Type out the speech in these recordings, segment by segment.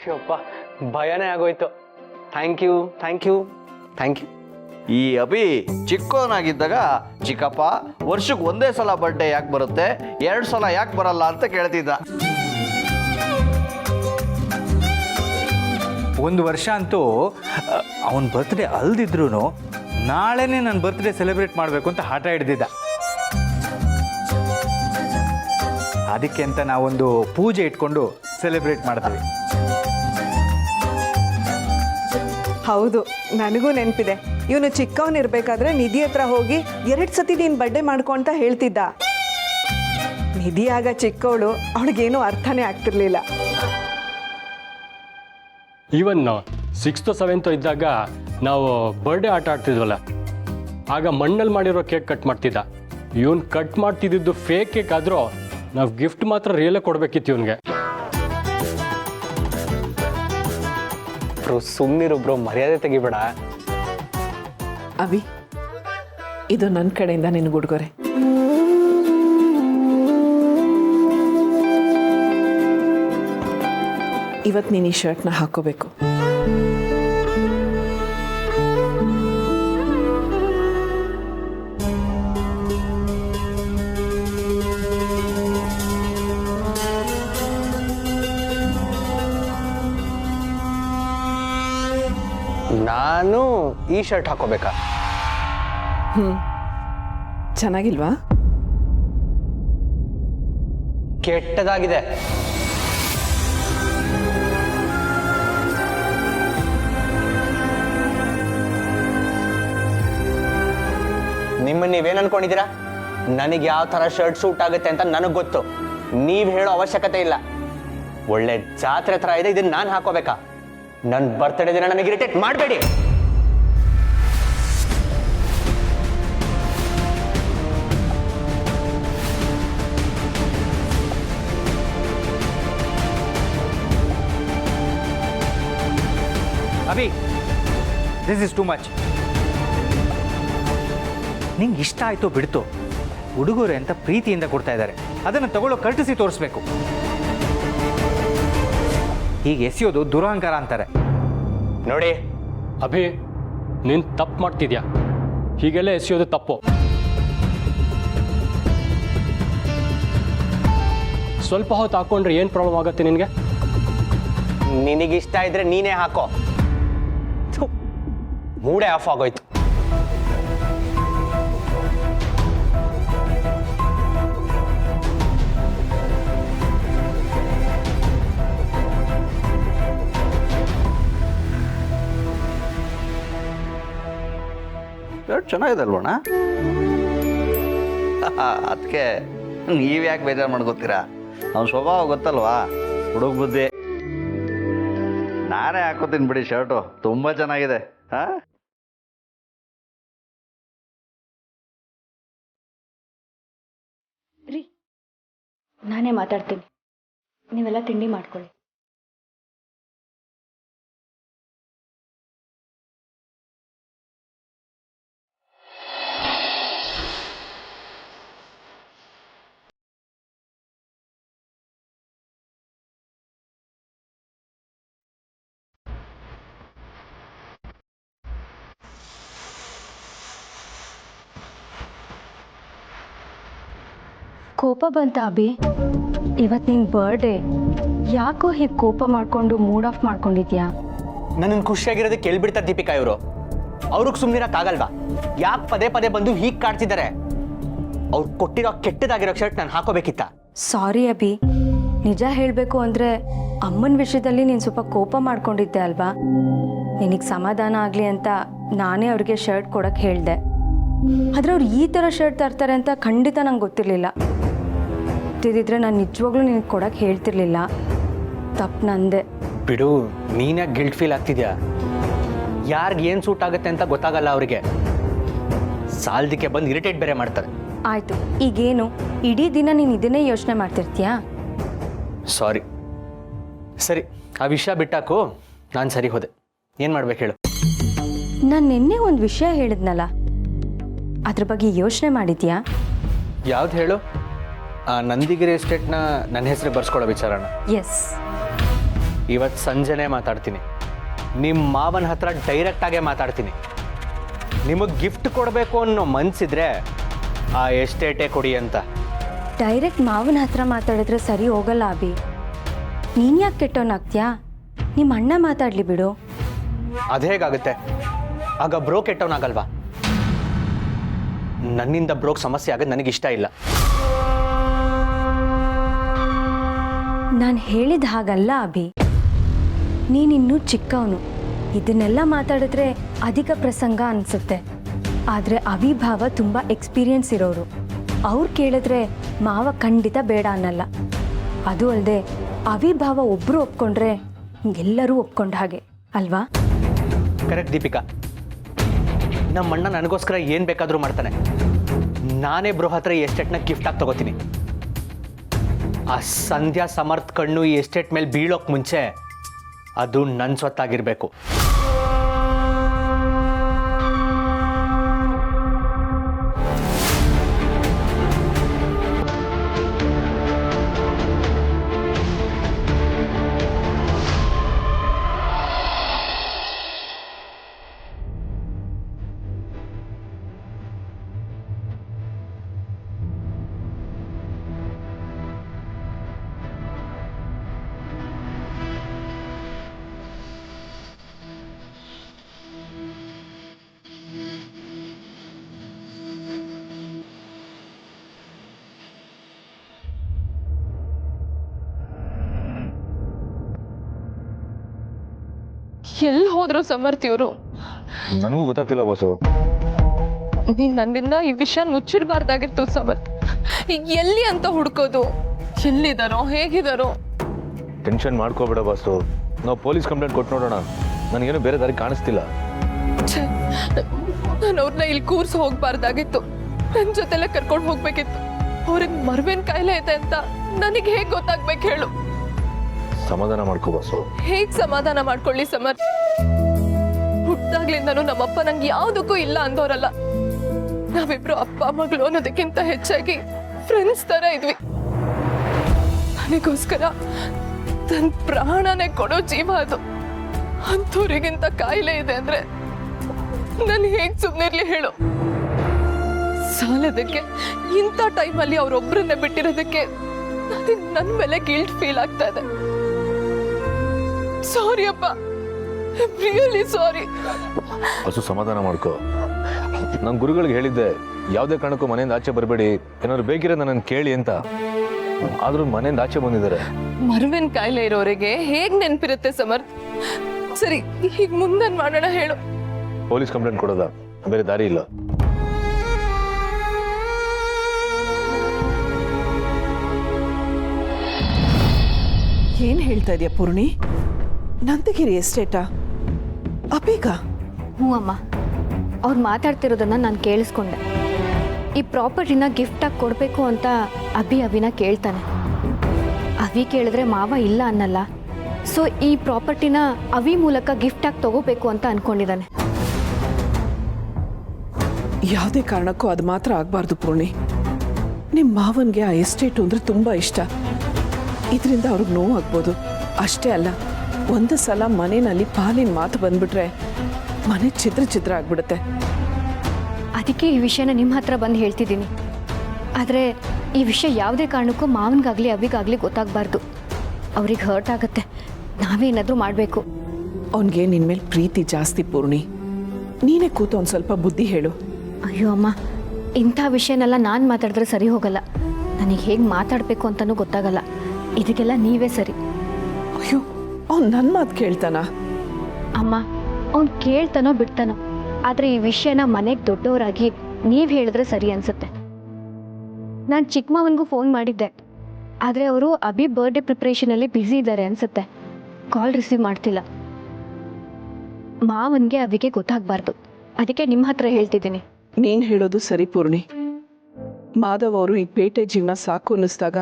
ಯಪ್ಪ ಭಯನೇ ಆಗೋಯ್ತು. Thank you thank you thank you. ಈ ಅಭಿ ಚಿಕ್ಕವನಾಗಿದ್ದಾಗ ಚಿಕ್ಕಪ್ಪ ವರ್ಷಕ್ಕೆ ಒಂದೇ ಸಲ ಬರ್ಡೇ ಯಾಕೆ ಬರುತ್ತೆ 2 ಸಲ ಯಾಕೆ ಬರಲ್ಲ ಅಂತ ಕೇಳ್ತಿದ್ದ. ಒಂದು ವರ್ಷ ಅಂತೂ ಅವನ ಬರ್ತ್ಡೇ ಅಲ್ದಿದ್ರು ನಾಳೆನೇ ನನ್ನ ಬರ್ತ್ಡೇ ಸೆಲೆಬ್ರೇಟ್ ಮಾಡಬೇಕು ಅಂತ ಹಠ ಹಿಡ್ದಿದ್ದ. ಅದಕ್ಕೆ ಅಂತ ನಾವೊಂದು ಪೂಜೆ ಇಟ್ಕೊಂಡು ಸೆಲೆಬ್ರೇಟ್ ಮಾಡ್ತೀವಿ. ಹೌದು, ನನಗೂ ನೆನಪಿದೆ. ಇವನು ಚಿಕ್ಕವನಿರ್ಬೇಕಾದ್ರೆ ನಿಧಿ ಹತ್ರ ಹೋಗಿ 2 ಸತಿ ನೀನು ಬರ್ಡೇ ಮಾಡ್ಕೊ ಅಂತ ಹೇಳ್ತಿದ್ದ. ನಿಧಿ ಆಗ ಚಿಕ್ಕವಳು, ಅವಳಿಗೇನು ಅರ್ಥನೇ ಆಗ್ತಿರ್ಲಿಲ್ಲ. ಈವನ್ 6th 7th ಇದ್ದಾಗ ನಾವು ಬರ್ಡೇ ಆಟ ಆಡ್ತಿದ್ವಲ್ಲ, ಆಗ ಮಣ್ಣಲ್ಲಿ ಮಾಡಿರೋ ಕೇಕ್ ಕಟ್ ಮಾಡ್ತಿದ್ದ. ಇವನು ಕಟ್ ಮಾಡ್ತಿದ್ದು ಫೇಕ್ ಕೇಕ್ ಆದರೂ ನಾವು ಗಿಫ್ಟ್ ಮಾತ್ರ ರಿಯಲೇ ಕೊಡಬೇಕಿತ್ತು ಇವನಿಗೆ. ಬ್ರೋ ಸುಮ್ಮನಿರು ಬ್ರೋ, ಮರ್ಯಾದೆ ತೆಗಿಬೇಡ. ಅಭಿ, ಇದು ನನ್ನ ಕಡೆಯಿಂದ ನಿನಗೆ ಉಡುಗೊರೆ. ಇವತ್ತು ನೀನು ಈ ಶರ್ಟ್ನ ಹಾಕೋಬೇಕು. ನಾನು ಈ ಶರ್ಟ್ ಹಾಕೋಬೇಕಾ? ಚೆನ್ನಾಗಿಲ್ವಾ? ಕೆಟ್ಟದಾಗಿದೆ. ನಿಮ್ಮನ್ನ ನೀವೇನು ಅನ್ಕೊಂಡಿದ್ದೀರಾ? ನನಗೆ ಯಾವ ಥರ ಶರ್ಟ್ ಸೂಟ್ ಆಗುತ್ತೆ ಅಂತ ನನಗೆ ಗೊತ್ತು. ನೀವು ಹೇಳೋ ಅವಶ್ಯಕತೆ ಇಲ್ಲ. ಒಳ್ಳೆ ಜಾತ್ರೆ ಥರ ಇದೆ, ಇದನ್ನ ನಾನು ಹಾಕೋಬೇಕಾ? ನನ್ನ ಬರ್ತ್ಡೇ ದಿನ ನನಗೆ ಇರಿಟೇಟ್ ಮಾಡಬೇಡಿ. Abhi, this is too much. ನಿಂಗೆ ಇಷ್ಟ ಆಯ್ತು ಬಿಡ್ತು, ಉಡುಗೊರೆ ಅಂತ ಪ್ರೀತಿಯಿಂದ ಕೊಡ್ತಾ ಇದ್ದಾರೆ, ಅದನ್ನು ತಗೊಳ್ಳೋ ಕರ್ಟಿಸಿ ತೋರಿಸ್ಬೇಕು. ಹೀಗೆ ಎಸೆಯೋದು ದುರಹಂಕಾರ ಅಂತಾರೆ. ನೋಡಿ ಅಭಿ, ನೀನು ತಪ್ಪು ಮಾಡ್ತಿದ್ಯಾ. ಹೀಗೆಲ್ಲ ಎಸೆಯೋದು ತಪ್ಪು. ಸ್ವಲ್ಪ ಹೊತ್ತು ಹಾಕೊಂಡ್ರೆ ಏನು ಪ್ರಾಬ್ಲಮ್ ಆಗುತ್ತೆ ನಿನಗೆ? ನಿನಗಿಷ್ಟ ಇದ್ರೆ ನೀನೇ ಹಾಕೋ. ಥು, ಮೂಡೇ ಆಫ್ ಆಗೋಯ್ತು. ಶರ್ಟ್ ಚೆನ್ನಾಗಿದೆ ಅಲ್ವಣ್ಣ? ಅದಕ್ಕೆ ನೀವು ಯಾಕೆ ಬೇಜಾರು ಮಾಡ್ಕೋತೀರಾ? ಅವ್ನ ಸ್ವಭಾವ ಗೊತ್ತಲ್ವಾ, ಹುಡುಗ ಬುದ್ಧಿ. ನಾನೇ ಹಾಕೋತೀನಿ ಬಿಡಿ, ಶರ್ಟು ತುಂಬ ಚೆನ್ನಾಗಿದೆ. ಹಾಂ, ರೀ, ನಾನೇ ಮಾತಾಡ್ತೀನಿ, ನೀವೆಲ್ಲ ತಿಂಡಿ ಮಾಡ್ಕೊಳ್ಳಿ. ಕೋಪ ಬಂತ ಅಭಿ? ಇವತ್ತು ನಿನ್ನ ಬರ್ಡೇ, ಯಾಕೋ ಹೀಗೆ ಕೋಪ ಮಾಡ್ಕೊಂಡು ಮೂಡ್ ಆಫ್ ಮಾಡ್ಕೊಂಡಿದ್ಯಾ? ನನ್ನನ್ನು ಖುಷಿಯಾಗಿರೋದಕ್ಕೆ ಕೇಳ್ಬಿಡ್ತಾರೆ ದೀಪಿಕಾ ಇವರು. ಅವ್ರಿಗೆ ಸುಮ್ಮನಿರಕ್ಕಾಗಲ್ವಾ? ಯಾಕೆ ಪದೇ ಪದೇ ಬಂದು ಹೀಗೆ ಕಾಡ್ತಿದ್ದಾರೆ? ಅವ್ರು ಕೊಟ್ಟಿರೋ ಕೆಟ್ಟದಾಗಿರೋ ಶರ್ಟ್ ನಾನು ಹಾಕೋಬೇಕಿತ್ತ? ಸಾರಿ ಅಭಿ, ನಿಜ ಹೇಳಬೇಕು ಅಂದರೆ ಅಮ್ಮನ ವಿಷಯದಲ್ಲಿ ನೀನು ಸ್ವಲ್ಪ ಕೋಪ ಮಾಡ್ಕೊಂಡಿದ್ದೆ ಅಲ್ವಾ? ನಿನಗೆ ಸಮಾಧಾನ ಆಗಲಿ ಅಂತ ನಾನೇ ಅವ್ರಿಗೆ ಶರ್ಟ್ ಕೊಡೋಕ್ಕೆ ಹೇಳಿದೆ. ಆದರೆ ಅವ್ರು ಈ ಥರ ಶರ್ಟ್ ತರ್ತಾರೆ ಅಂತ ಖಂಡಿತ ನಂಗೆ ಗೊತ್ತಿರಲಿಲ್ಲ. ಗೊತ್ತಿದ್ದಿದ್ರೆ ನಾನು ನಿಜವಾಗ್ಲೂ ನಿನಗೆ ಕೊಡೋಕ್ಕೆ ಹೇಳ್ತಿರ್ಲಿಲ್ಲ. ತಪ್ಪು ನಂದೆ. ಬಿಡು, ನೀನ್ಯಾಕೆ ಗಿಲ್ಟ್ ಫೀಲ್ ಆಗ್ತಿದ್ಯಾ? ಯಾರಿಗೆ ಏನು ಸೂಟ್ ಆಗುತ್ತೆ ಅಂತ ಗೊತ್ತಾಗಲ್ಲ ಅವರಿಗೆ. ಸಾಲದಕ್ಕೆ ಬಂದು ಇರಿಟೇಟ್ ಬೇರೆ ಮಾಡ್ತಾರೆ. ಆಯಿತು, ಈಗೇನು ಇಡೀ ದಿನ ನೀನು ಇದನ್ನೇ ಯೋಚನೆ ಮಾಡ್ತಿರ್ತೀಯಾ? ಸಾರಿ. ಸರಿ, ಆ ವಿಷಯ ಬಿಟ್ಟಾಕು. ನಾನು ಸರಿ ಹೋದೆ. ಏನು ಮಾಡ್ಬೇಕು ಹೇಳು? ನಾನು ನಿನ್ನೆ ಒಂದು ವಿಷಯ ಹೇಳಿದ್ನಲ್ಲ, ಅದ್ರ ಬಗ್ಗೆ ಯೋಚನೆ ಮಾಡಿದ್ಯಾ? ಯಾವ್ದು ಹೇಳು? ನಂದಿಗಿರಿ ಎಸ್ಟೇಟ್ನ ನನ್ನ ಹೆಸರು ಬರ್ಸ್ಕೊಳ್ಳೋ ವಿಚಾರನ? ಎಸ್. ಇವತ್ತು ಸಂಜೆನೇ ಮಾತಾಡ್ತೀನಿ. ನಿಮ್ಮ ಮಾವನ ಹತ್ರ ಡೈರೆಕ್ಟಾಗೇ ಮಾತಾಡ್ತೀನಿ. ನಿಮಗೆ ಗಿಫ್ಟ್ ಕೊಡಬೇಕು ಅನ್ನೋ ಮನಸ್ಸಿದ್ರೆ ಆ ಎಸ್ಟೇಟೇ ಕೊಡಿ ಅಂತ. ಡೈರೆಕ್ಟ್ ಮಾವನ ಹತ್ರ ಮಾತಾಡಿದ್ರೆ ಸರಿ ಹೋಗಲ್ಲ ಅಭಿ. ನೀನು ಯಾಕೆ ಕೆಟ್ಟವನಾಗ್ತೀಯಾ? ನಿಮ್ಮ ಅಣ್ಣ ಮಾತಾಡಲಿ ಬಿಡು. ಅದು ಹೇಗಾಗುತ್ತೆ? ಆಗ ಬ್ರೋ ಕೆಟ್ಟವನಾಗಲ್ವಾ? ನನ್ನಿಂದ ಬ್ರೋಕ್ ಸಮಸ್ಯೆ ಆಗೋದು ನನಗಿಷ್ಟ ಇಲ್ಲ. ನಾನು ಹೇಳಿದ ಹಾಗಲ್ಲ ಅಭಿ. ನೀನಿನ್ನೂ ಚಿಕ್ಕವನು, ಇದನ್ನೆಲ್ಲ ಮಾತಾಡಿದ್ರೆ ಅಧಿಕ ಪ್ರಸಂಗ ಅನಿಸುತ್ತೆ. ಆದರೆ ಅವಿಭಾವ ತುಂಬ ಎಕ್ಸ್ಪೀರಿಯನ್ಸ್ ಇರೋರು. ಅವ್ರು ಕೇಳಿದ್ರೆ ಮಾವ ಖಂಡಿತ ಬೇಡ ಅನ್ನಲ್ಲ. ಅದು ಅಲ್ಲದೆ ಅವಿಭಾವ ಒಬ್ಬರು ಒಪ್ಕೊಂಡ್ರೆ ಎಲ್ಲರೂ ಒಪ್ಕೊಂಡ ಹಾಗೆ ಅಲ್ವಾ? ಕರೆಕ್ಟ್ ದೀಪಿಕಾ. ನಮ್ಮಣ್ಣ ನನಗೋಸ್ಕರ ಏನು ಬೇಕಾದರೂ ಮಾಡ್ತಾನೆ. ನಾನೇ ಬ್ರೋ ಹತ್ರ ಈ ಎಸ್ಟೇಟ್ನ ಗಿಫ್ಟಾಗಿ ತಗೋತೀನಿ. ಆ ಸಂಧ್ಯಾ ಸಮರ್ಥ್ ಕಣ್ಣು ಈ ಎಸ್ಟೇಟ್ ಮೇಲೆ ಬೀಳೋಕ್ ಮುಂಚೆ ಅದು ನನ್ನ ಸ್ವತ್ತಾಗಿರಬೇಕು. ಎಲ್ಲಿ ಹೋದ್ರು ಸಮರ್ಥ್ ಇವರು? ನನಗೂ ಗೊತ್ತಾಗ್ತಿಲ್ಲ ಬಾಸು. ನೀನ್ ನನ್ನಿಂದ ಈ ವಿಷಯ ಮುಚ್ಚಿಡಬಾರ್ದಾಗಿತ್ತು ಸಮರ್ಥ್. ಎಲ್ಲಿ ಅಂತ ಹುಡ್ಕೋದು? ಎಲ್ಲಿದಾರೋ, ಹೇಗಿದಾರೋ? ಟೆನ್ಷನ್ ಮಾಡ್ಕೋಬೇಡ ಬಾಸು. ನಾವು ಪೊಲೀಸ್ ಕಂಪ್ಲೇಂಟ್ ಕೊಟ್ಟು ನೋಡೋಣ. ನನಗೇನು ಬೇರೆ ದಾರಿ ಕಾಣಿಸ್ತಿಲ್ಲ. ನಾನು ಅವ್ರನ್ನ ಇಲ್ಲಿ ಕೂರ್ಸಿ ಹೋಗ್ಬಾರ್ದಾಗಿತ್ತು. ನನ್ನ ಜೊತೆಲ್ಲ ಕರ್ಕೊಂಡು ಹೋಗ್ಬೇಕಿತ್ತು. ಅವ್ರಿಗೆ ಮರ್ವಿನ ಕಾಯಿಲೆ ಇದೆ ಅಂತ ನನಗೆ ಹೇಗ್ ಗೊತ್ತಾಗ್ಬೇಕು ಹೇಳು? ಸಮಾಧಾನ ಮಾಡ್ಕೋ ಬಾಸು. ಹೇಗ್ ಸಮಾಧಾನ ಮಾಡ್ಕೊಳ್ಳಿ ಸಮರ್ಥ್? ಹುಟ್ಟಾಗ್ಲಿಂದನೂ ನಮ್ಮಪ್ಪ ನಂಗೆ ಯಾವ್ದಕ್ಕೂ ಇಲ್ಲ ಅಂದೋರಲ್ಲ. ನಾವಿಬ್ರು ಅಪ್ಪ ಮಗಳು ಅನ್ನೋದಕ್ಕಿಂತ ಹೆಚ್ಚಾಗಿ ಫ್ರೆಂಡ್ಸ್ ತರ ಇದ್ವಿ. ನನಗೋಸ್ಕರ ತನ್ನ ಪ್ರಾಣನೇ ಕೊಡೋ ಜೀವ ಅದು. ಅಂಥವ್ರಿಗಿಂತ ಕಾಯಿಲೆ ಇದೆ ಅಂದ್ರೆ ನಾನು ಹೇಗ್ ಸುಮ್ನಿರ್ಲಿ ಹೇಳು? ಸಾಲದಕ್ಕೆ ಇಂಥ ಟೈಮಲ್ಲಿ ಅವ್ರೊಬ್ರನ್ನೇ ಬಿಟ್ಟಿರೋದಕ್ಕೆ ನನಗೆ ನನ್ನ ಮೇಲೆ ಗಿಲ್ಟ್ ಫೀಲ್ ಆಗ್ತಾ ಇದೆ. ಸಾರಿ ಅಪ್ಪ, ರಿಯಲಿ ಸಾರಿ. ಬಾಸು ಸಮಾಧಾನ ಮಾಡ್ಕೋ. ನಾನು ಗುರುಗಳಿಗೆ ಹೇಳಿದ್ದೆ ಯಾವುದೇ ಕಾರಣಕ್ಕೂ ಮನೆಯಿಂದ ಆಚೆ ಬರಬೇಡಿ, ಏನಾದ್ರು ಬೇಕಿರೋ ನನ್ನನ್ನು ಕೇಳಿ ಅಂತ. ಆದ್ರೂ ಮನೆಯಿಂದ ಆಚೆ ಬಂದಿದ್ದಾರೆ. ಮರುವಿನ ಕಾಯಿಲೆ ಇರೋರಿಗೆ ಹೇಗ್ ನೆನ್ಪಿರುತ್ತೆ ಸಮರ್ಥ್? ಸರಿ, ಈಗ ಮುಂದೇನ್ ಮಾಡೋಣ ಹೇಳು? ಪೊಲೀಸ್ ಕಂಪ್ಲೇಂಟ್ ಕೊಡೋದ? ಬೇರೆ ದಾರಿ ಇಲ್ಲ. ಏನು ಹೇಳ್ತಾ ಇದೆಯಾ ಪೂರ್ಣಿ? ನಂದಗಿರಿ ಎಸ್ಟೇಟಾ? ಅಬೇಗ? ಹ್ಞೂ ಅಮ್ಮ, ಅವ್ರು ಮಾತಾಡ್ತಿರೋದನ್ನು ನಾನು ಕೇಳಿಸ್ಕೊಂಡೆ. ಈ ಪ್ರಾಪರ್ಟಿನ ಗಿಫ್ಟಾಗಿ ಕೊಡಬೇಕು ಅಂತ ಅಭಿನ ಕೇಳ್ತಾನೆ. ಅವಿ ಕೇಳಿದ್ರೆ ಮಾವ ಇಲ್ಲ ಅನ್ನಲ್ಲ. ಸೊ ಈ ಪ್ರಾಪರ್ಟಿನ ಅವಿ ಮೂಲಕ ಗಿಫ್ಟಾಗಿ ತಗೋಬೇಕು ಅಂತ ಅನ್ಕೊಂಡಿದ್ದಾನೆ. ಯಾವುದೇ ಕಾರಣಕ್ಕೂ ಅದು ಮಾತ್ರ ಆಗಬಾರ್ದು ಪೂರ್ಣಿ. ನಿಮ್ಮ ಮಾವನಿಗೆ ಆ ಎಸ್ಟೇಟು ಅಂದರೆ ತುಂಬ ಇಷ್ಟ. ಇದರಿಂದ ಅವ್ರಿಗೆ ನೋವು ಆಗ್ಬೋದು. ಅಷ್ಟೇ ಅಲ್ಲ, ಒಂದು ಸಲ ಮನೆಯಲ್ಲಿ ಪಾಲಿನ ಮಾತು ಬಂದ್ಬಿಟ್ರೆ ಮನೆ ಛಿದ್ರ ಆಗ್ಬಿಡುತ್ತೆ. ಅದಕ್ಕೆ ಈ ವಿಷಯನ ನಿಮ್ಮ ಹತ್ರ ಬಂದು ಹೇಳ್ತಿದ್ದೀನಿ. ಆದರೆ ಈ ವಿಷಯ ಯಾವುದೇ ಕಾರಣಕ್ಕೂ ಮಾವನಿಗಾಗಲಿ ಅವಿಗಾಗಲಿ ಗೊತ್ತಾಗಬಾರ್ದು. ಅವ್ರಿಗೆ ಹರ್ಟ್ ಆಗುತ್ತೆ. ನಾವೇನಾದರೂ ಮಾಡಬೇಕು. ಅವನಿಗೆ ನಿನ್ನ ಮೇಲೆ ಪ್ರೀತಿ ಜಾಸ್ತಿ ಪೂರ್ಣಿ. ನೀನೇ ಕೂತು ಒಂದು ಸ್ವಲ್ಪ ಬುದ್ಧಿ ಹೇಳು. ಅಯ್ಯೋ ಅಮ್ಮ, ಇಂಥ ವಿಷಯನೆಲ್ಲ ನಾನು ಮಾತಾಡಿದ್ರೆ ಸರಿ ಹೋಗಲ್ಲ. ನನಗೆ ಹೇಗೆ ಮಾತಾಡಬೇಕು ಅಂತಲೂ ಗೊತ್ತಾಗಲ್ಲ. ಇದಕ್ಕೆಲ್ಲ ನೀವೇ ಸರಿ. ಅಯ್ಯೋ, ಅವ್ನು ನನ್ನ ಮಾತು ಕೇಳ್ತಾನ? ಅಮ್ಮ, ಅವ್ನು ಕೇಳ್ತಾನೋ ಬಿಡ್ತಾನೋ, ಆದರೆ ಈ ವಿಷಯನ ಮನೆಗೆ ದೊಡ್ಡವರಾಗಿ ನೀವು ಹೇಳಿದ್ರೆ ಸರಿ ಅನ್ಸುತ್ತೆ. ನಾನು ಚಿಕ್ಕಮ್ಮನಿಗೂ ಫೋನ್ ಮಾಡಿದ್ದೆ, ಆದರೆ ಅವರು ಅಭಿ ಬರ್ಡೇ ಪ್ರಿಪ್ರೇಷನಲ್ಲಿ ಬ್ಯುಸಿ ಇದ್ದಾರೆ ಅನ್ಸುತ್ತೆ. ಕಾಲ್ ರಿಸೀವ್ ಮಾಡ್ತಿಲ್ಲ. ಮಾವನಿಗೆ ಅವಿಗೆ ಗೊತ್ತಾಗಬಾರ್ದು. ಅದಕ್ಕೆ ನಿಮ್ಮ ಹತ್ರ ಹೇಳ್ತಿದ್ದೀನಿ. ನೀನು ಹೇಳೋದು ಸರಿ ಪೂರ್ಣಿ. ಮಾಧವ್ ಅವರು ಈ ಪೇಟೆ ಜೀವನ ಸಾಕು ಅನ್ನಿಸ್ದಾಗ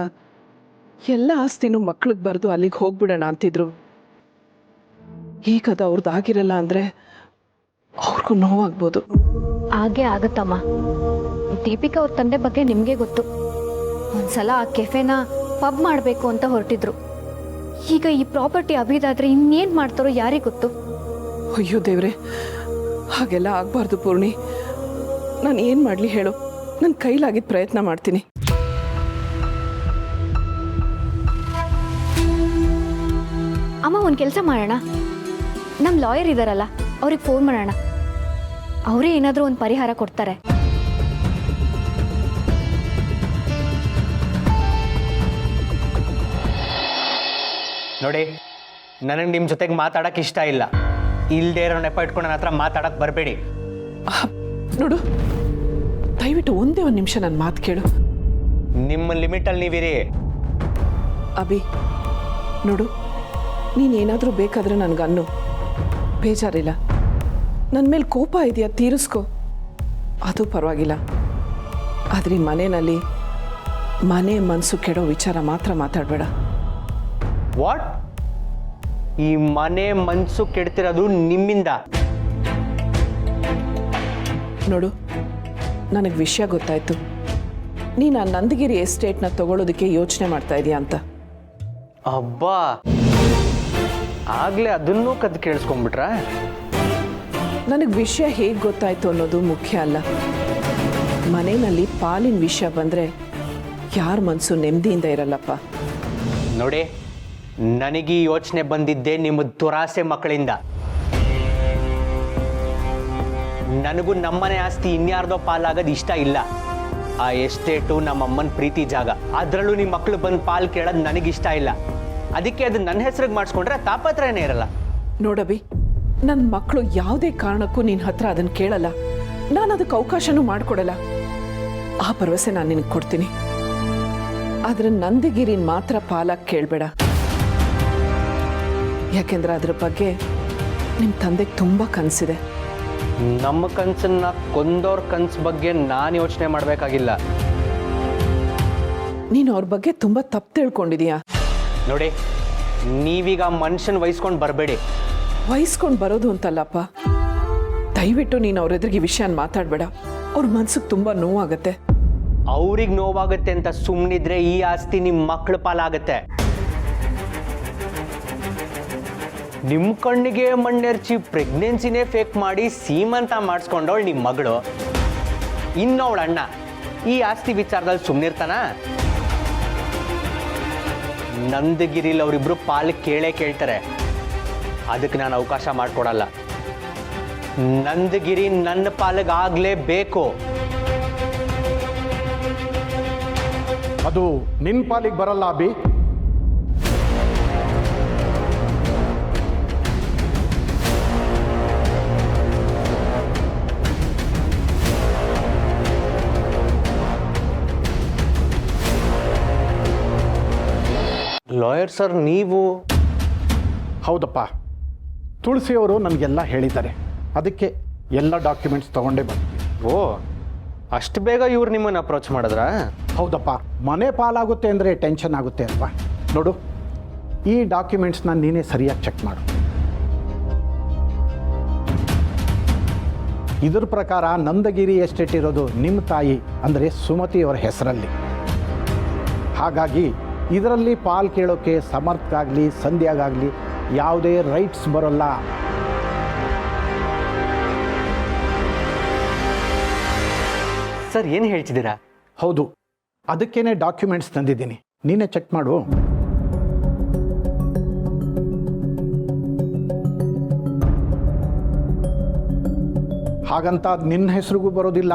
ಎಲ್ಲ ಆಸ್ತಿನೂ ಮಕ್ಳಿಗೆ ಬರೆದು ಅಲ್ಲಿಗೆ ಹೋಗ್ಬಿಡೋಣ ಅಂತಿದ್ರು. ಈಗ ಅದು ಅವ್ರದ್ದಾಗಿರಲ್ಲ ಅಂದರೆ ಅವ್ರಿಗೂ ನೋವಾಗ್ಬೋದು. ಹಾಗೆ ಆಗುತ್ತಮ್ಮ. ದೀಪಿಕಾ ಅವ್ರ ತಂದೆ ಬಗ್ಗೆ ನಿಮಗೆ ಗೊತ್ತು. ಒಂದ್ಸಲ ಆ ಕೆಫೆನ ಪಬ್ ಮಾಡಬೇಕು ಅಂತ ಹೊರಟಿದ್ರು. ಈಗ ಈ ಪ್ರಾಪರ್ಟಿ ಅಭಿದಾದ್ರೆ ಇನ್ನೇನು ಮಾಡ್ತಾರೋ ಯಾರಿಗೆ ಗೊತ್ತು? ಅಯ್ಯೋ ದೇವ್ರೆ, ಹಾಗೆಲ್ಲ ಆಗಬಾರ್ದು ಪೂರ್ಣಿ. ನಾನು ಏನು ಮಾಡಲಿ ಹೇಳು? ನನ್ನ ಕೈಲಾಗಿದ್ದ ಪ್ರಯತ್ನ ಮಾಡ್ತೀನಿ. ಅಮ್ಮ, ಒಂದು ಕೆಲಸ ಮಾಡೋಣ. ನಮ್ಮ ಲಾಯರ್ ಇದ್ದಾರಲ್ಲ, ಅವ್ರಿಗೆ ಫೋನ್ ಮಾಡೋಣ. ಅವರೇ ಏನಾದರೂ ಒಂದು ಪರಿಹಾರ ಕೊಡ್ತಾರೆ. ನೋಡಿ, ನನಗೆ ನಿಮ್ಮ ಜೊತೆಗೆ ಮಾತಾಡೋಕೆ ಇಷ್ಟ ಇಲ್ಲ. ಇಲ್ಲದೆ ಇರೋ ನೆಪ ಇಟ್ಕೊಂಡು ನನ್ನ ಹತ್ರ ಮಾತಾಡೋಕೆ ಬರಬೇಡಿ. ನೋಡು, ದಯವಿಟ್ಟು ಒಂದೇ ಒಂದು ನಿಮಿಷ ನನ್ನ ಮಾತು ಕೇಳು. ನಿಮ್ಮ ಲಿಮಿಟಲ್ಲಿ ನೀವಿರಿ. ಅಭಿ, ನೋಡು, ನೀನೇನಾದರೂ ಬೇಕಾದರೆ ನನಗನ್ನು ಬೇಜಾರಿಲ್ಲ. ನನ್ನ ಮೇಲೆ ಕೋಪ ಇದೆಯಾ, ತೀರಿಸ್ಕೊ, ಅದು ಪರವಾಗಿಲ್ಲ. ಆದರೆ ಈ ಮನೆಯಲ್ಲಿ ಮನೆ ಮನಸ್ಸು ಕೆಡೋ ವಿಚಾರ ಮಾತ್ರ ಮಾತಾಡಬೇಡ. ವಾಟ್? ಈ ಮನೆ ಮನಸ್ಸು ಕೆಡ್ತಿರೋದು ನಿಮ್ಮಿಂದ? ನೋಡು, ನನಗೆ ವಿಷಯ ಗೊತ್ತಾಯ್ತು. ನೀನು ಆ ನಂದಗಿರಿ ಎಸ್ಟೇಟ್ನ ತಗೊಳ್ಳೋದಕ್ಕೆ ಯೋಚನೆ ಮಾಡ್ತಾ ಇದೀಯ ಅಂತ. ಅಬ್ಬಾ, ಆಗ್ಲೇ ಅದನ್ನೂ ಕದ್ದು ಕೇಳಿಸ್ಕೊಂಡ್ಬಿಟ್ರ? ನನಗೆ ವಿಷಯ ಹೇಗೆ ಗೊತ್ತಾಯ್ತು ಅನ್ನೋದು ಮುಖ್ಯ ಅಲ್ಲ. ಮನೆಯಲ್ಲಿ ಪಾಲಿನ ವಿಷಯ ಬಂದರೆ ಯಾರ ಮನಸ್ಸು ನೆಮ್ಮದಿಯಿಂದ ಇರಲ್ಲಪ್ಪ. ನೋಡಿ, ನನಗೆ ಈ ಯೋಚನೆ ಬಂದಿದ್ದೆ ನಿಮ್ಮ ದುರಾಸೆ ಮಕ್ಕಳಿಂದ. ನನಗೂ ನಮ್ಮನೆ ಆಸ್ತಿ ಇನ್ಯಾರ್ದೋ ಪಾಲಾಗೋದು ಇಷ್ಟ ಇಲ್ಲ. ಆ ಎಸ್ಟೇಟು ನಮ್ಮಮ್ಮನ ಪ್ರೀತಿ ಜಾಗ, ಅದರಲ್ಲೂ ನಿಮ್ಮ ಮಕ್ಕಳು ಬಂದು ಪಾಲು ಕೇಳೋದು ನನಗಿಷ್ಟ ಇಲ್ಲ. ಅದಕ್ಕೆ ಅದು ನನ್ನ ಹೆಸರಿಗೆ ಮಾಡಿಸ್ಕೊಂಡ್ರೆ ತಾಪತ್ರನೇ ಇರಲ್ಲ. ನೋಡಬಿ, ನನ್ನ ಮಕ್ಕಳು ಯಾವುದೇ ಕಾರಣಕ್ಕೂ ನಿನ್ನ ಹತ್ರ ಅದನ್ನು ಕೇಳಲ್ಲ. ನಾನು ಅದಕ್ಕೆ ಅವಕಾಶನೂ ಮಾಡಿಕೊಡಲ್ಲ. ಆ ಭರವಸೆ ನಾನು ನಿನಗೆ ಕೊಡ್ತೀನಿ. ಆದರೆ ನಂದಗಿರಿನ ಮಾತ್ರ ಪಾಲಕ್ಕೆ ಕೇಳಬೇಡ. ಯಾಕೆಂದ್ರೆ ಅದ್ರ ಬಗ್ಗೆ ನಿಮ್ಮ ತಂದೆಗೆ ತುಂಬ ಕನಸಿದೆ. ನಮ್ಮ ಕನಸನ್ನ ಕೊಂದವ್ರ ಕನಸು ಬಗ್ಗೆ ನಾನು ಯೋಚನೆ ಮಾಡಬೇಕಾಗಿಲ್ಲ. ನೀನು ಅವ್ರ ಬಗ್ಗೆ ತುಂಬ ತಪ್ಪು ತಿಳ್ಕೊಂಡಿದೀಯಾ. ನೋಡಿ, ನೀವೀಗ ಮನುಷ್ಯನ ವಹಿಸ್ಕೊಂಡು ಬರಬೇಡಿ. ವಹಿಸ್ಕೊಂಡು ಬರೋದು ಅಂತಲ್ಲಪ್ಪ. ದಯವಿಟ್ಟು ನೀನು ಅವ್ರ ಎದುರಿಗೆ ವಿಷಯನ ಮಾತಾಡಬೇಡ. ಅವ್ರ ಮನ್ಸಿಗೆ ತುಂಬ ನೋವಾಗತ್ತೆ. ಅವ್ರಿಗೆ ನೋವಾಗುತ್ತೆ ಅಂತ ಸುಮ್ಮನಿದ್ರೆ ಈ ಆಸ್ತಿ ನಿಮ್ಮ ಮಕ್ಕಳ ಪಾಲಾಗತ್ತೆ. ನಿಮ್ಮ ಕಣ್ಣಿಗೆ ಮಣ್ಣೆರ್ಚಿ ಪ್ರೆಗ್ನೆನ್ಸಿನೇ ಫೇಕ್ ಮಾಡಿ ಸೀಮಂತ ಮಾಡಿಸ್ಕೊಂಡವಳು ನಿಮ್ಮ ಮಗಳು. ಇನ್ನವಳ ಅಣ್ಣ ಈ ಆಸ್ತಿ ವಿಚಾರದಲ್ಲಿ ಸುಮ್ಮನಿರ್ತಾನ? ನಂದಗಿರಿಲಿ ಅವರಿಬ್ರು ಪಾಲು ಕೇಳ್ತಾರೆ. ಅದಕ್ಕೆ ನಾನು ಅವಕಾಶ ಮಾಡಿಕೊಡಲ್ಲ. ನಂದಗಿರಿ ನನ್ನ ಪಾಲಿಗಾಗಲೇಬೇಕು. ಅದು ನಿನ್ನ ಪಾಲಿಗೆ ಬರಲ್ಲ ಅಭಿ. ಲಾಯರ್ ಸರ್, ನೀವು? ಹೌದಪ್ಪ, ತುಳಸಿಯವರು ನನಗೆಲ್ಲ ಹೇಳಿದ್ದಾರೆ. ಅದಕ್ಕೆ ಎಲ್ಲ ಡಾಕ್ಯುಮೆಂಟ್ಸ್ ತಗೊಂಡೇ ಬಂದ್ವಿ. ಓ, ಅಷ್ಟು ಬೇಗ ಇವ್ರು ನಿಮ್ಮನ್ನು ಅಪ್ರೋಚ್ ಮಾಡಿದ್ರಾ? ಹೌದಪ್ಪ, ಮನೆ ಪಾಲಾಗುತ್ತೆ ಅಂದರೆ ಟೆನ್ಷನ್ ಆಗುತ್ತೆ ಅಲ್ವಾ. ನೋಡು, ಈ ಡಾಕ್ಯುಮೆಂಟ್ಸ್ನ ನೀನೇ ಸರಿಯಾಗಿ ಚೆಕ್ ಮಾಡು. ಇದ್ರ ಪ್ರಕಾರ ನಂದಗಿರಿ ಎಸ್ಟೇಟ್ ಇರೋದು ನಿಮ್ಮ ತಾಯಿ ಅಂದರೆ ಸುಮತಿಯವರ ಹೆಸರಲ್ಲಿ. ಹಾಗಾಗಿ ಇದರಲ್ಲಿ ಪಾಲು ಕೇಳೋಕ್ಕೆ ಸಮರ್ಥಗಾಗಲಿ ಸಂಧ್ಯಾಗಾಗಲಿ ಯಾವುದೇ ರೈಟ್ಸ್ ಬರೋಲ್ಲ. ಸರ್, ಏನು ಹೇಳ್ತಿದ್ದೀರಾ? ಹೌದು, ಅದಕ್ಕೇನೆ ಡಾಕ್ಯುಮೆಂಟ್ಸ್ ತಂದಿದ್ದೀನಿ, ನೀನೇ ಚೆಕ್ ಮಾಡು. ಹಾಗಂತ ನಿನ್ನ ಹೆಸರಿಗೂ ಬರೋದಿಲ್ಲ.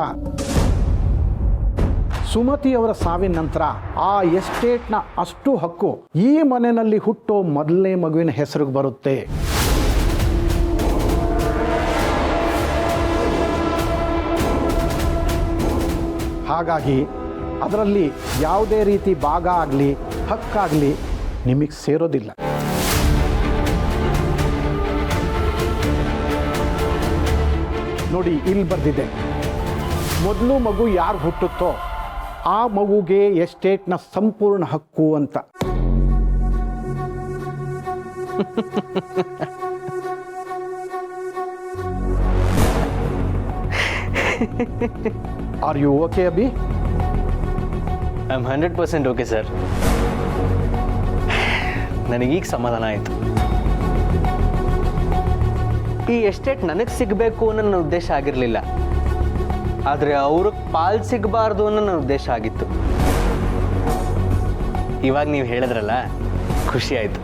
ಸುಮತಿಯವರ ಸಾವಿನ ನಂತರ ಆ ಎಸ್ಟೇಟ್ನ ಅಷ್ಟು ಹಕ್ಕು ಈ ಮನೆಯಲ್ಲಿ ಹುಟ್ಟೋ ಮೊದಲನೇ ಮಗುವಿನ ಹೆಸರಿಗೆ ಬರುತ್ತೆ. ಹಾಗಾಗಿ ಅದರಲ್ಲಿ ಯಾವುದೇ ರೀತಿ ಭಾಗ ಆಗಲಿ ಹಕ್ಕಾಗಲಿ ನಿಮಗೆ ಸೇರೋದಿಲ್ಲ. ನೋಡಿ, ಇಲ್ಲಿ ಬರ್ದಿದೆ, ಮೊದಲು ಮಗು ಯಾರು ಹುಟ್ಟುತ್ತೋ ಆ ಮಗುಗೆ ಎಸ್ಟೇಟ್ನ ಸಂಪೂರ್ಣ ಹಕ್ಕು ಅಂತ. Are you okay Abhi? I am 100% okay sir. ನನಗೀಗ ಸಮಾಧಾನ ಆಯಿತು. ಈ ಎಸ್ಟೇಟ್ ನನಗೆ ಸಿಗಬೇಕು ಅನ್ನೋ ನನ್ನ ಉದ್ದೇಶ ಆಗಿರಲಿಲ್ಲ, ಆದರೆ ಅವ್ರಿಗೆ ಪಾಲ್ ಸಿಗಬಾರ್ದು ಅನ್ನೋ ನನ್ನ ಉದ್ದೇಶ ಆಗಿತ್ತು. ಇವಾಗ ನೀವು ಹೇಳಿದ್ರಲ್ಲ, ಖುಷಿ ಆಯಿತು.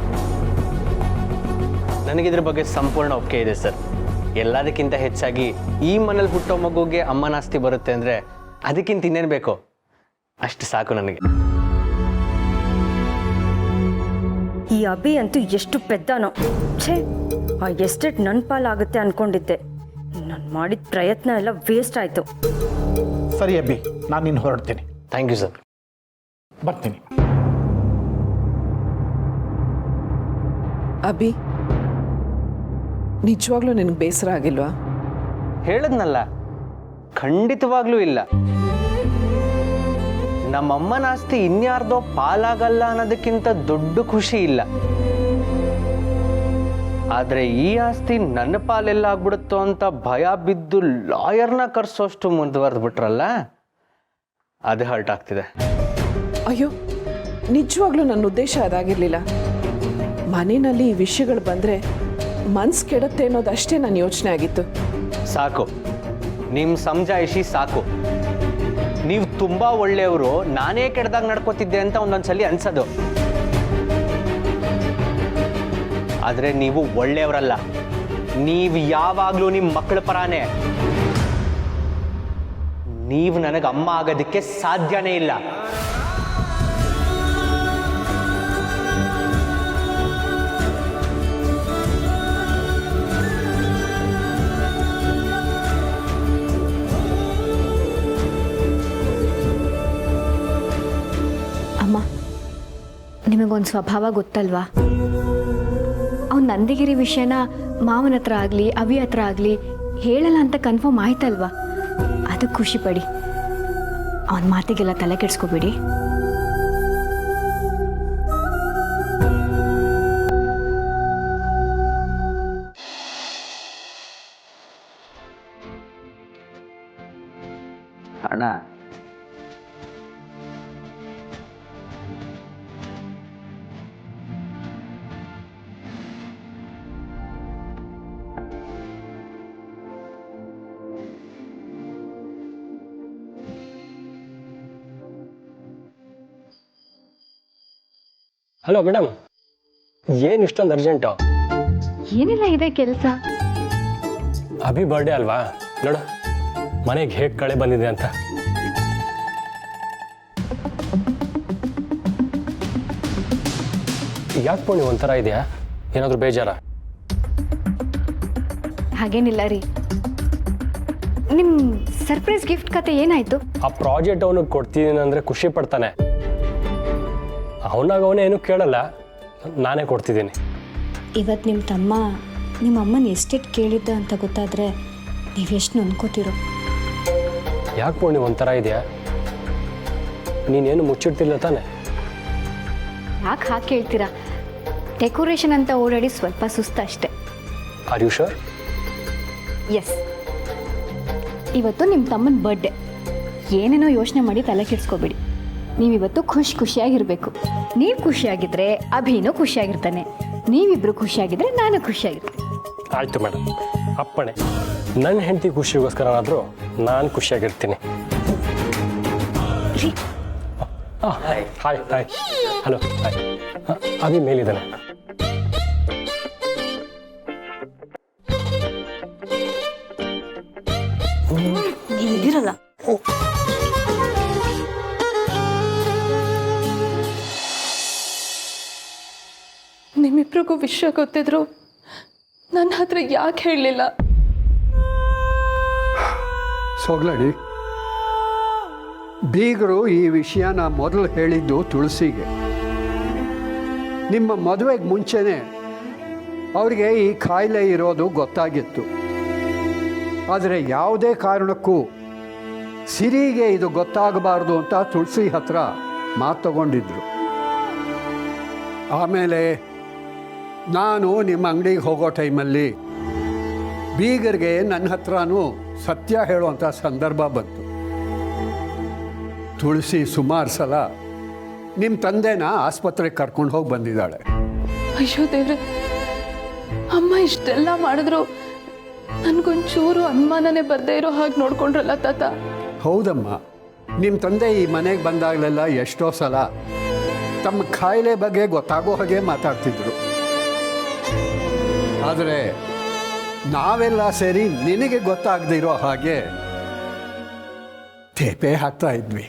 ನನಗಿದ್ರ ಬಗ್ಗೆ ಸಂಪೂರ್ಣ ಒಪ್ಪಿಗೆ ಇದೆ ಸರ್. ಎಲ್ಲದಕ್ಕಿಂತ ಹೆಚ್ಚಾಗಿ ಈ ಮನೇಲಿ ಹುಟ್ಟೋ ಮಗುಗೆ ಅಮ್ಮನ ಆಸ್ತಿ ಬರುತ್ತೆ ಅಂದರೆ ಅದಕ್ಕಿಂತ ಇನ್ನೇನು ಬೇಕೋ ಅಷ್ಟು ಸಾಕು ನನಗೆ. ಈ ಅಭಿ ಅಂತೂ ಎಷ್ಟು ಪೆದ್ದಾನೋ. ಛೇ, ಆ ಎಸ್ಟೇಟ್ ನನ್ನ ಪಾಲಾಗುತ್ತೆ ಅನ್ಕೊಂಡಿದ್ದೆ. ನಾನು ಮಾಡಿದ ಪ್ರಯತ್ನ ಎಲ್ಲ ವೇಸ್ಟ್ ಆಯಿತು. ಸರಿ ಅಬ್ಬಿ, ನಾನು ಇನ್ನು ಹೊರಡ್ತೀನಿ. Thank you sir. ಬರ್ತೀನಿ. ಅಭಿ, ನಿಜವಾಗ್ಲೂ ನಿನಗೆ ಬೇಸರ ಆಗಿಲ್ವಾ? ಹೇಳದ್ನಲ್ಲ, ಖಂಡಿತವಾಗ್ಲೂ ಇಲ್ಲ. ನಮ್ಮಮ್ಮನ ಆಸ್ತಿ ಇನ್ಯಾರ್ದೋ ಪಾಲಾಗಲ್ಲ ಅನ್ನೋದಕ್ಕಿಂತ ದೊಡ್ಡ ಖುಷಿ ಇಲ್ಲ. ಆದರೆ ಈ ಆಸ್ತಿ ನನ್ನ ಪಾಲೆಲ್ಲ ಆಗ್ಬಿಡುತ್ತೋ ಅಂತ ಭಯ ಬಿದ್ದು ಲಾಯರ್ನ ಕರ್ಸೋಷ್ಟು ಮುಂದುವರೆದು ಬಿಟ್ರಲ್ಲ, ಅದು ಹರ್ಟ್ ಆಗ್ತಿದೆ. ಅಯ್ಯೋ, ನಿಜವಾಗ್ಲೂ ನನ್ನ ಉದ್ದೇಶ ಅದಾಗಿರ್ಲಿಲ್ಲ. ಮನೆಯಲ್ಲಿ ಈ ವಿಷಯಗಳು ಬಂದರೆ ಮನ್ಸು ಕೆಡುತ್ತೆ ಅನ್ನೋದಷ್ಟೇ ನನ್ನ ಯೋಚನೆ ಆಗಿತ್ತು. ಸಾಕು, ನಿಮ್ಮ ಸಮಜಾಯಿಷಿ ಸಾಕು. ನೀವು ತುಂಬ ಒಳ್ಳೆಯವರು, ನಾನೇ ಕೆಡ್ದಾಗ ನಡ್ಕೋತಿದ್ದೆ ಅಂತ ಒಂದೊಂದ್ಸಲಿ ಅನ್ಸೋದು. ಆದರೆ ನೀವು ಒಳ್ಳೆಯವರಲ್ಲ. ನೀವು ಯಾವಾಗಲೂ ನಿಮ್ಮ ಮಕ್ಕಳ ಪರಾನೇ. ನೀವು ನನಗೆ ಅಮ್ಮ ಆಗೋದಕ್ಕೆ ಸಾಧ್ಯನೇ ಇಲ್ಲ. ಅಮ್ಮ, ನಿಮಗೊಂದು ಸ್ವಭಾವ ಗೊತ್ತಲ್ವಾ? ಅವ್ನು ನಂದಿಗಿರಿ ವಿಷಯನ ಮಾವನ ಹತ್ರ ಆಗಲಿ ಅವಿ ಹತ್ರ ಆಗಲಿ ಹೇಳಲ್ಲ ಅಂತ ಕನ್ಫರ್ಮ್ ಆಯ್ತಲ್ವಾ? ಅದಕ್ಕೆ ಖುಷಿ ಪಡಿ. ಅವನ ಮಾತಿಗೆಲ್ಲ ತಲೆ ಕೆಡಿಸ್ಕೋಬೇಡಿ. ಅಣ್ಣ, ಹಲೋ ಮೇಡಮ್, ಏನು ಇಷ್ಟೊಂದು ಅರ್ಜೆಂಟು? ಏನಿಲ್ಲ, ಇದೆ ಕೆಲಸ. ಅಭಿ ಬರ್ಡೇ ಅಲ್ವಾ, ನೋಡು ಮನೆಗೆ ಹೇಗೆ ಕಳೆ ಬಂದಿದೆ ಅಂತ. ಯಾಕೆ ಪೋಣಿ ಒಂಥರ ಇದೆಯಾ? ಏನಾದರೂ ಬೇಜಾರ? ಹಾಗೇನಿಲ್ಲ ರೀ. ನಿಮ್ಮ ಸರ್ಪ್ರೈಸ್ ಗಿಫ್ಟ್ ಕತೆ ಏನಾಯ್ತು? ಆ ಪ್ರಾಜೆಕ್ಟ್ ಅವನಿಗೆ ಕೊಡ್ತಿದ್ದೀನಿ ಅಂದರೆ ಖುಷಿ ಪಡ್ತಾನೆ. ಅವನಾಗ ಅವನೇ ಏನೂ ಕೇಳಲ್ಲ, ನಾನೇ ಕೊಡ್ತಿದ್ದೀನಿ. ಇವತ್ತು ನಿಮ್ಮ ತಮ್ಮ ನಿಮ್ಮ ಅಮ್ಮನ ಎಸ್ಟೇಟ್ ಕೇಳಿದ್ದ ಅಂತ ಗೊತ್ತಾದರೆ ನೀವೆಷ್ಟು ನೊಂದ್ಕೋತಿರೋ. ಯಾಕೆ ಪೋಣಿ ಒಂಥರ ಇದೆಯಾ? ನೀನೇನು ಮುಚ್ಚಿಡ್ತಿಲ್ಲ ತಾನೆ? ಯಾಕೆ ಹಾಗೆ ಕೇಳ್ತೀರಾ? ಡೆಕೋರೇಷನ್ ಅಂತ ಓಡಾಡಿ ಸ್ವಲ್ಪ ಸುಸ್ತು ಅಷ್ಟೆ. Are you sure? ಎಸ್, ಇವತ್ತು ನಿಮ್ಮ ತಮ್ಮನ ಬರ್ಡೇ. ಏನೇನೋ ಯೋಚನೆ ಮಾಡಿ ತಲೆ ಕೆಡಿಸ್ಕೋಬೇಡಿ. ನೀವಿವತ್ತು ಖುಷಿಯಾಗಿರಬೇಕು. ನೀವು ಖುಷಿಯಾಗಿದ್ದರೆ ಅಭಿನೂ ಖುಷಿಯಾಗಿರ್ತಾನೆ. ನೀವಿಬ್ಬರು ಖುಷಿಯಾಗಿದ್ದರೆ ನಾನು ಖುಷಿಯಾಗಿರ್ತೀನಿ. ಆಯಿತು ಮೇಡಮ್, ಅಪ್ಪಣೆ. ನನ್ನ ಹೆಂಡತಿ ಖುಷಿಗೋಸ್ಕರನಾದರೂ ನಾನು ಖುಷಿಯಾಗಿರ್ತೀನಿ. Hi hi hi. Hello, hi. Abhi ಮೇಲಿದ್ದಾನೆ. ಇದಿರಲ್ಲ. ನಿಮ್ಮಿಬ್ರಿಗೂ ವಿಷಯ ಗೊತ್ತಿದ್ರು ನನ್ನ ಹತ್ರ ಯಾಕೆ ಹೇಳಲಿಲ್ಲ? ಸೊಗ್ಲಡಿ, ಬೀಗರು ಈ ವಿಷಯನ ಮೊದಲು ಹೇಳಿದ್ದು ತುಳಸಿಗೆ. ನಿಮ್ಮ ಮದುವೆಗೆ ಮುಂಚೆನೇ ಅವರಿಗೆ ಈ ಕಾಯಿಲೆ ಇರೋದು ಗೊತ್ತಾಗಿತ್ತು. ಆದರೆ ಯಾವುದೇ ಕಾರಣಕ್ಕೂ ಸಿರಿಗೆ ಇದು ಗೊತ್ತಾಗಬಾರ್ದು ಅಂತ ತುಳಸಿ ಹತ್ರ ಮಾತು ತಗೊಂಡಿದ್ರು. ಆಮೇಲೆ ನಾನು ನಿಮ್ಮ ಅಂಗಡಿಗೆ ಹೋಗೋ ಟೈಮಲ್ಲಿ ಬೀಗರಿಗೆ ನನ್ನ ಹತ್ರನೂ ಸತ್ಯ ಹೇಳುವಂಥ ಸಂದರ್ಭ ಬಂತು. ತುಳಸಿ ಸುಮಾರು ಸಲ ನಿಮ್ಮ ತಂದೆನ ಆಸ್ಪತ್ರೆಗೆ ಕರ್ಕೊಂಡು ಹೋಗಿ ಬಂದಿದ್ದಾಳೆ. ಅಯ್ಯೋ ದೇವ್ರೆ, ಅಮ್ಮ ಇಷ್ಟೆಲ್ಲ ಮಾಡಿದ್ರು ನನ್ಗೊಂಚೂರು ಅನುಮಾನನೇ ಬರ್ದೇ ಇರೋ ಹಾಗೆ ನೋಡ್ಕೊಂಡ್ರಲ್ಲ ತಾತ. ಹೌದಮ್ಮ, ನಿಮ್ಮ ತಂದೆ ಈ ಮನೆಗೆ ಬಂದಾಗಲೆಲ್ಲ ಎಷ್ಟೋ ಸಲ ತಮ್ಮ ಕಾಯಿಲೆ ಬಗ್ಗೆ ಗೊತ್ತಾಗೋ ಹಾಗೆ ಮಾತಾಡ್ತಿದ್ರು. ಆದರೆ ನಾವೆಲ್ಲ ಸೇರಿ ನಿನಗೆ ಗೊತ್ತಾಗದಿರೋ ಹಾಗೆ ತೇಪೆ ಹಾಕ್ತಾ ಇದ್ವಿ.